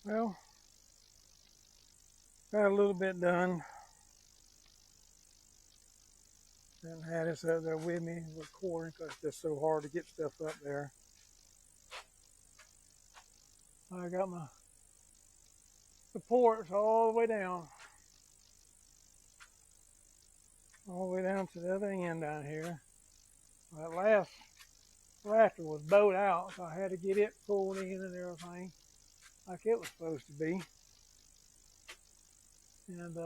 Well, got a little bit done. And had this up there with me recording because it's just so hard to get stuff up there. I got my supports all the way down. All the way down to the other end down here. That last rafter was bowed out, so I had to get it pulled in and everything like it was supposed to be. And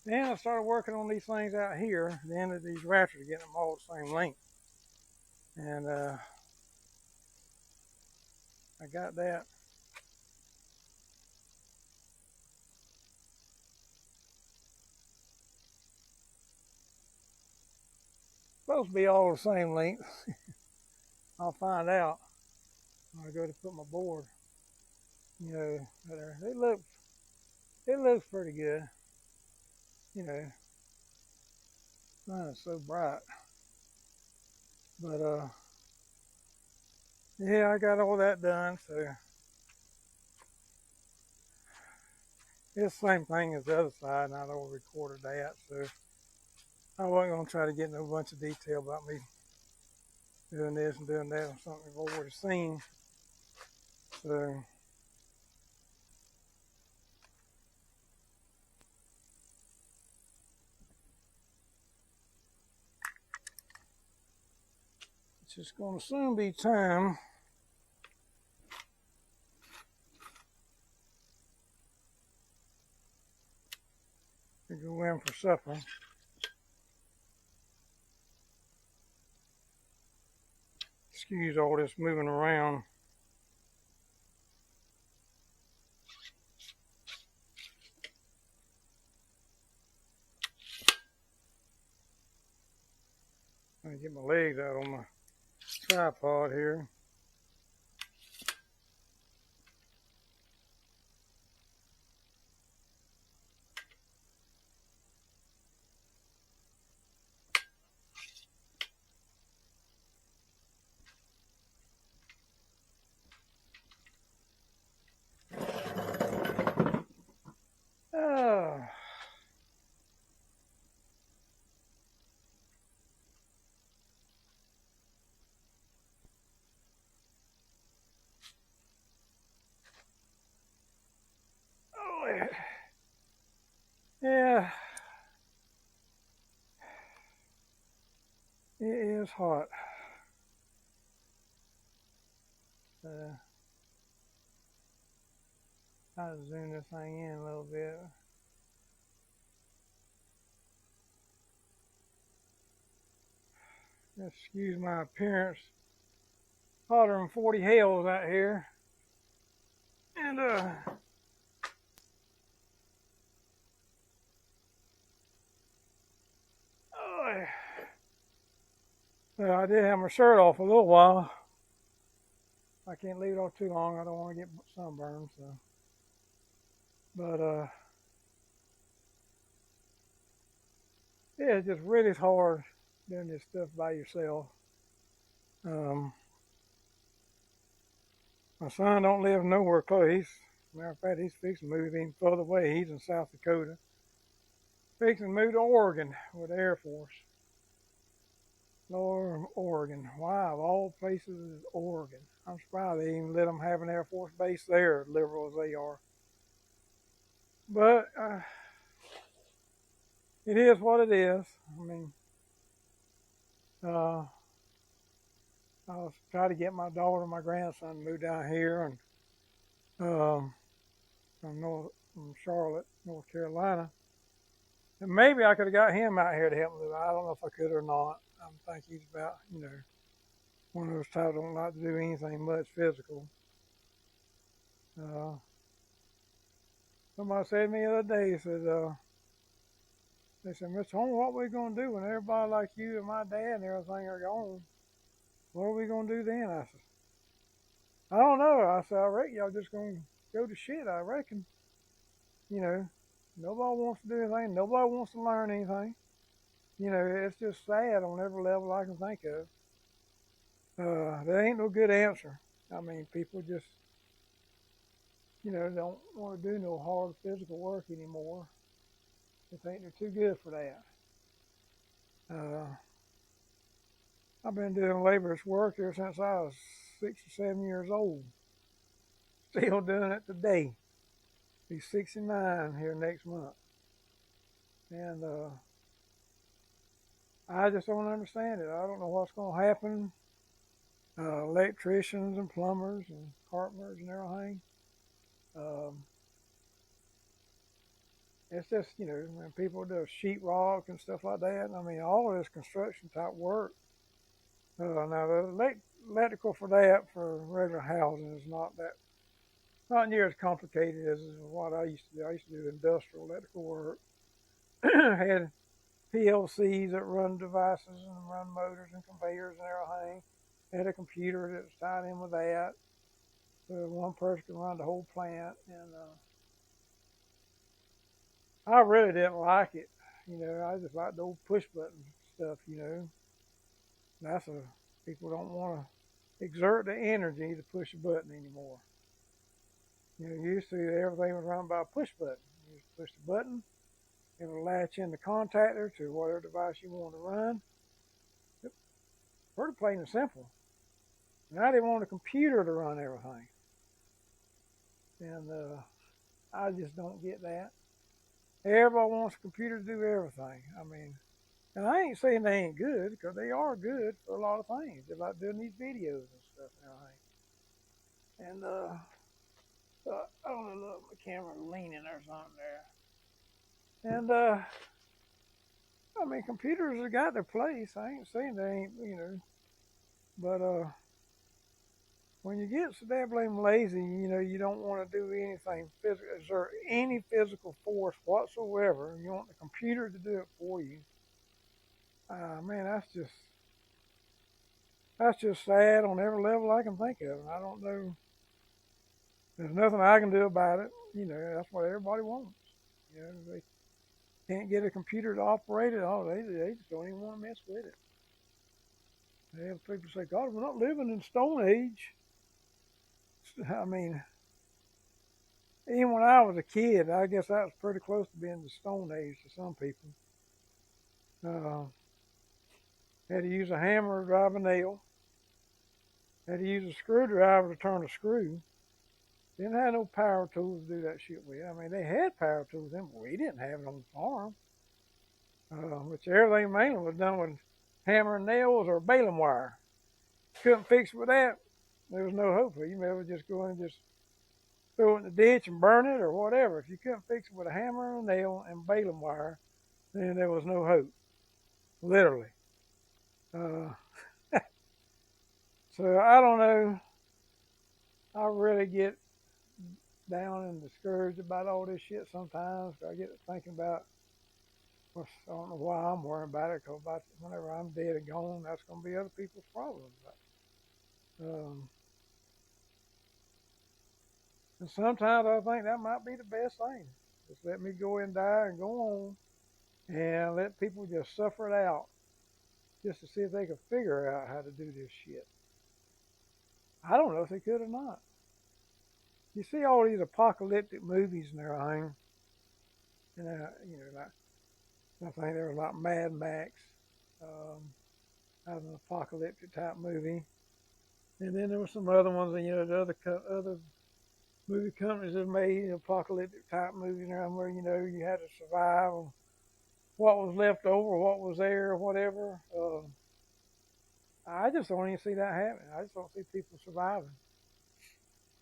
then I started working on these things out here. The end of these rafters, getting them all the same length. And I got that. Supposed to be all the same length. I'll find out when I go to put my board. You know, it looks pretty good. You know, sun is so bright. But yeah, I got all that done. So it's the same thing as the other side, and I don't recorded that. So I wasn't gonna try to get in a bunch of detail about me doing this and doing that on something you've already seen. So it's just gonna soon be time to go in for supper. Excuse all this moving around. I get my legs out on my tripod here. Oh. Oh, yeah. It is hot. I'll zoom this thing in a little bit. Excuse my appearance. Hotter than 40 hells out here. And oh, well, I did have my shirt off a little while. I can't leave it off too long. I don't want to get sunburned. So, but yeah, it's just really hard doing this stuff by yourself. My son don't live nowhere close. Matter of fact, he's fixing to move even further away. He's in South Dakota. Fixing to move to Oregon with the Air Force. Lord, Oregon. Why, of all places, is Oregon? I'm surprised they even let them have an Air Force base there, liberal as they are. But it is what it is. I mean, I'll try to get my daughter and my grandson to move down here, and from Charlotte, North Carolina. And maybe I could have got him out here to help me. I don't know if I could or not. I think he's about, one of those types don't like to do anything much physical. Somebody said to me the other day, they said, Mr. Holmes, what are we going to do when everybody like you and my dad and everything are gone? What are we going to do then? I said, I don't know. I said, I reckon y'all just going to go to shit. I reckon, nobody wants to do anything. Nobody wants to learn anything. It's just sad on every level I can think of. There ain't no good answer. I mean, people just don't want to do no hard physical work anymore. They think they're too good for that. Uh, I've been doing laborious work ever since I was 6 or 7 years old. Still doing it today. Be 69 here next month. And I just don't understand it. I don't know what's going to happen. Electricians and plumbers and carpenters and everything. Um, it's just, when people do sheetrock and stuff like that, I mean, all of this construction type work. Now, the electrical for that, for regular housing, is not near as complicated as what I used to do. I used to do industrial electrical work. Had PLCs that run devices and run motors and conveyors and everything. Had a computer that was tied in with that. So one person could run the whole plant. And I really didn't like it. I just like the old push button stuff. That's people don't want to exert the energy to push a button anymore. Used to everything was run by a push button. You just push the button, it will latch in the contactor to whatever device you want to run. Yep. Pretty plain and simple. Now they want a computer to run everything. And I just don't get that. Everybody wants a computer to do everything. I mean, and I ain't saying they ain't good, because they are good for a lot of things. They're like doing these videos and stuff and everything. And I don't know, look, my camera leaning or something there. And I mean, computers have got their place. I ain't saying they ain't, but when you get so damn blame lazy, you don't want to do anything physical, exert any physical force whatsoever. You want the computer to do it for you. Man, that's just sad on every level I can think of. And I don't know. There's nothing I can do about it. That's what everybody wants. They can't get a computer to operate it. Oh, they just don't even want to mess with it. They have people say, God, we're not living in Stone Age. I mean, even when I was a kid, I guess that was pretty close to being the Stone Age to some people. Had to use a hammer to drive a nail. Had to use a screwdriver to turn a screw. Didn't have no power tools to do that shit with. I mean, they had power tools then, but we didn't have it on the farm. Which everything mainly was done with hammer and nails or baling wire. Couldn't fix it with that, there was no hope for you. You may as well just go and just throw it in the ditch and burn it or whatever. If you couldn't fix it with a hammer and a nail and baling wire, then there was no hope. Literally. So I don't know. I really get down and discouraged about all this shit sometimes. I get thinking about, I don't know why I'm worrying about it, because whenever I'm dead and gone, that's going to be other people's problems. And sometimes I think that might be the best thing. Just let me go and die and go on, and let people just suffer it out, just to see if they can figure out how to do this shit. I don't know if they could or not. You see all these apocalyptic movies and everything, and like, I think there was like Mad Max, as an apocalyptic type movie, and then there were some other ones, the other movie companies that made apocalyptic type movies around where you had to survive on what was left over, what was there, whatever. I just don't even see that happening. I just don't see people surviving.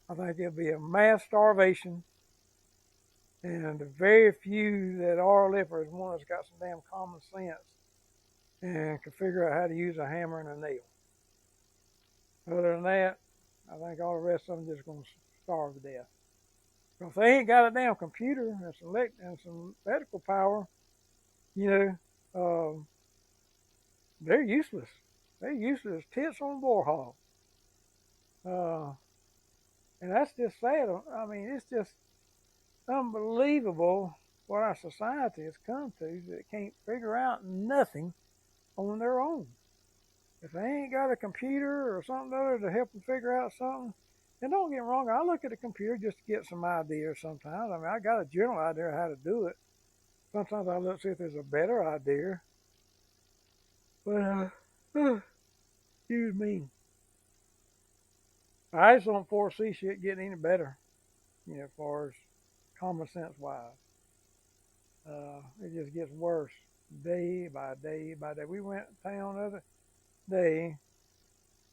I think it'll be a mass starvation, and the very few that are left is one that's got some damn common sense and can figure out how to use a hammer and a nail. Other than that, I think all the rest of them just going to starve to death. But if they ain't got a damn computer and some electrical power, they're useless. They're useless tits on a boar hog. And that's just sad. I mean, it's just unbelievable what our society has come to, that can't figure out nothing on their own. If they ain't got a computer or something other to help them figure out something, And don't get me wrong, I look at the computer just to get some ideas sometimes. I mean, I got a general idea of how to do it. Sometimes I look to see if there's a better idea. But, excuse me. I just don't foresee shit getting any better, as far as common sense wise. It just gets worse day by day by day. We went to town the other day,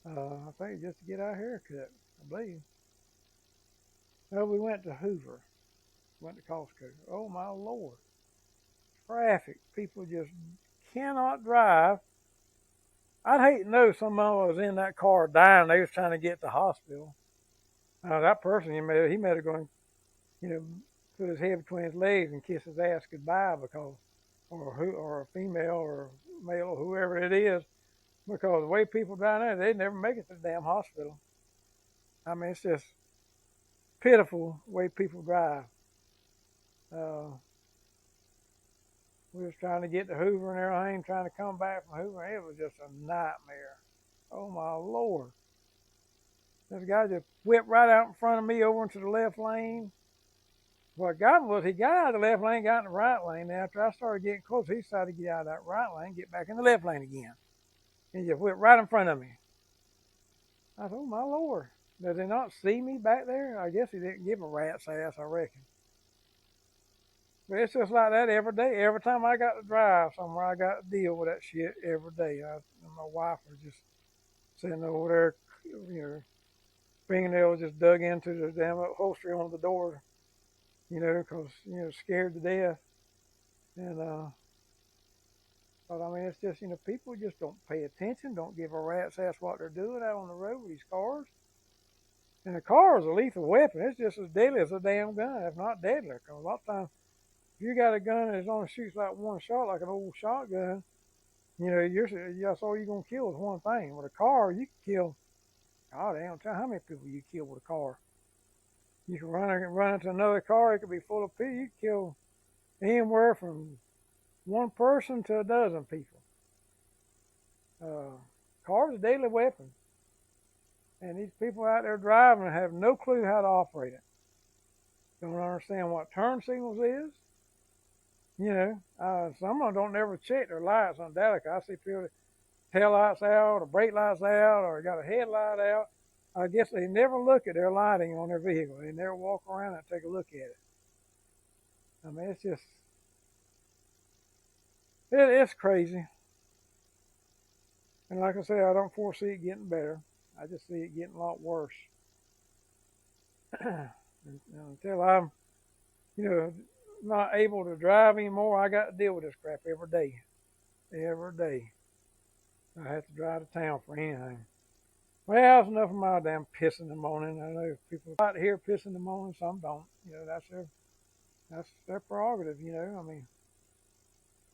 I think just to get our hair cut, I believe. No, we went to Hoover, went to Costco. Oh my Lord. Traffic. People just cannot drive. I'd hate to know somebody was in that car dying. They was trying to get to the hospital. That person, he may have gone, you know, put his head between his legs and kiss his ass goodbye because, or a female or male or whoever it is, because the way people down there, they'd never make it to the damn hospital. I mean, it's just pitiful the way people drive. We was trying to get to Hoover and everything, trying to come back from Hoover. It was just a nightmare. Oh my Lord. This guy just whipped right out in front of me over into the left lane. What got him was he got out of the left lane, got in the right lane. And after I started getting close, he decided to get out of that right lane, get back in the left lane again. And he just whipped right in front of me. I thought, oh my Lord. Does he not see me back there? I guess he didn't give a rat's ass, I reckon. But it's just like that every day. Every time I got to drive somewhere, I got to deal with that shit every day. My wife was just sitting over there, fingernails just dug into the damn upholstery on the door, because, scared to death. And, but I mean, it's just, people just don't pay attention, don't give a rat's ass what they're doing out on the road with these cars. And a car is a lethal weapon. It's just as deadly as a damn gun, if not deadlier. Because a lot of times, if you got a gun that only shoots like one shot, like an old shotgun, that's all you're going to kill is one thing. With a car, you can kill, God damn, tell how many people you kill with a car. You can run into another car, it could be full of people. You can kill anywhere from one person to a dozen people. Car is a deadly weapon. And these people out there driving have no clue how to operate it. Don't understand what turn signals is. Some of them don't never check their lights on Delica. I see people with tail lights out or brake lights out or got a headlight out. I guess they never look at their lighting on their vehicle. They never walk around and take a look at it. I mean, it's just, it's crazy. And like I say, I don't foresee it getting better. I just see it getting a lot worse. Until I'm, not able to drive anymore, I got to deal with this crap every day. Every day. I have to drive to town for anything. Well, that's enough of my damn piss in the morning. I know people out here piss in the morning, some don't. That's their prerogative, I mean,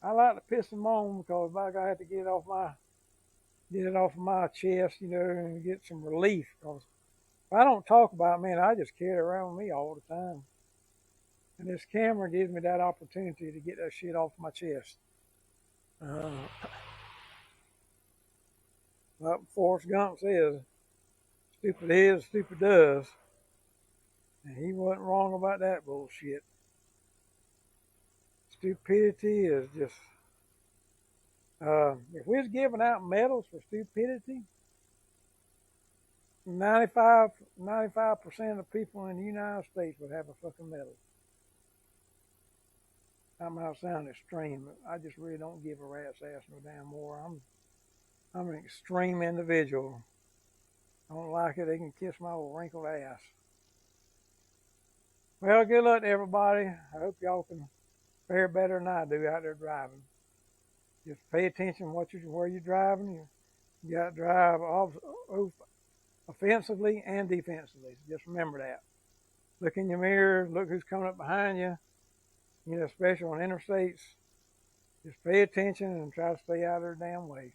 I like to piss and moan because I have to get it off of my chest, and get some relief. Because if I don't talk about it, man, I just carry it around with me all the time. And this camera gives me that opportunity to get that shit off my chest. Like Forrest Gump says, stupid is, stupid does. And he wasn't wrong about that bullshit. Stupidity is just, if we was giving out medals for stupidity, 95% of the people in the United States would have a fucking medal. That might sound extreme, but I just really don't give a rat's ass no damn more. I'm an extreme individual. I don't like it, they can kiss my old wrinkled ass. Well, good luck to everybody. I hope y'all can fare better than I do out there driving. Just pay attention where you're driving. You got to drive offensively and defensively. Just remember that. Look in your mirror. Look who's coming up behind you. Especially on interstates. Just pay attention and try to stay out of their damn way.